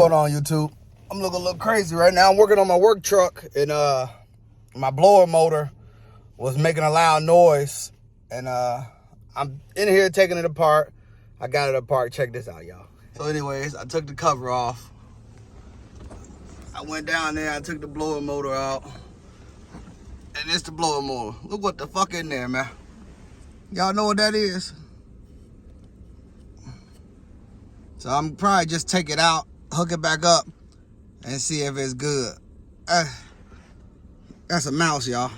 going on, YouTube? I'm looking a little crazy right now. I'm working on my work truck, and my blower motor was making a loud noise, and I'm in here taking it apart. I got it apart. Check this out, y'all. So anyways, I took the cover off. I went down there, I took the blower motor out, and it's the blower motor. Look what the fuck in there, man. Y'all know what that is? So I'm probably just take it out, hook it back up, and see if it's good. That's a mouse, y'all.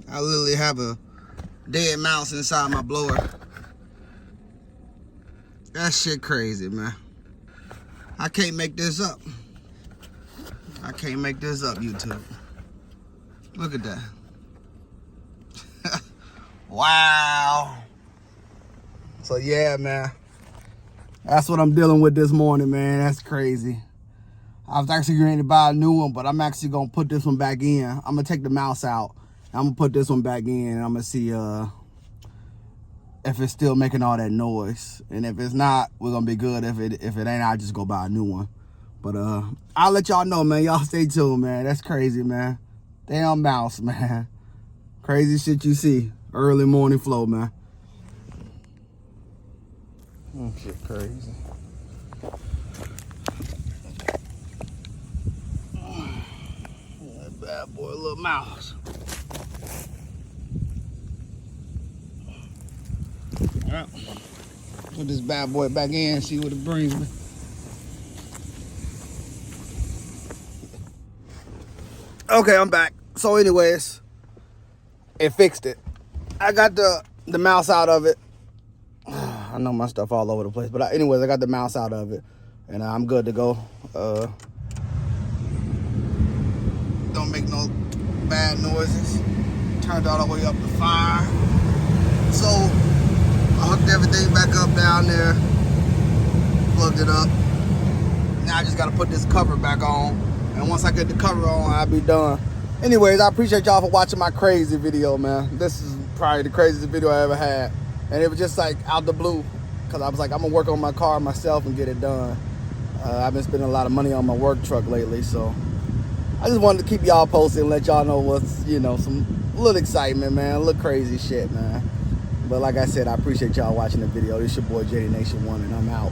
I literally have a dead mouse inside my blower. That shit crazy, man. I can't make this up. I can't make this up, YouTube. Look at that. Wow. So yeah, man. That's what I'm dealing with this morning, man. That's crazy. I was actually going to buy a new one, but I'm actually going to put this one back in. I'm going to take the mouse out. I'm going to put this one back in, and I'm going to see if it's still making all that noise. And if it's not, we're going to be good. If it ain't, I'll just go buy a new one. But I'll let y'all know, man. Y'all stay tuned, man. That's crazy, man. Damn mouse, man. Crazy shit you see. Early morning flow, man. Oh, shit crazy. That bad boy, little mouse. All right. Put this bad boy back in, see what it brings me. Okay, I'm back. So anyways, it fixed it. I got the mouse out of it. I know my stuff all over the place, but anyways, I got the mouse out of it, and I'm good to go. Don't make no bad noises. Turned all the way up to 5. So I hooked everything back up down there, plugged it up. Now I just gotta put this cover back on, and once I get the cover on, I'll be done. Anyways, I appreciate y'all for watching my crazy video, man. This is probably the craziest video I ever had. And it was just like out the blue, because I was like, I'm gonna work on my car myself and get it done. I've been spending a lot of money on my work truck lately, so I just wanted to keep y'all posted and let y'all know what's, you know, some little excitement, man, a little crazy shit, man. But like I said, I appreciate y'all watching the video. This your boy JD Nation 1, and I'm out.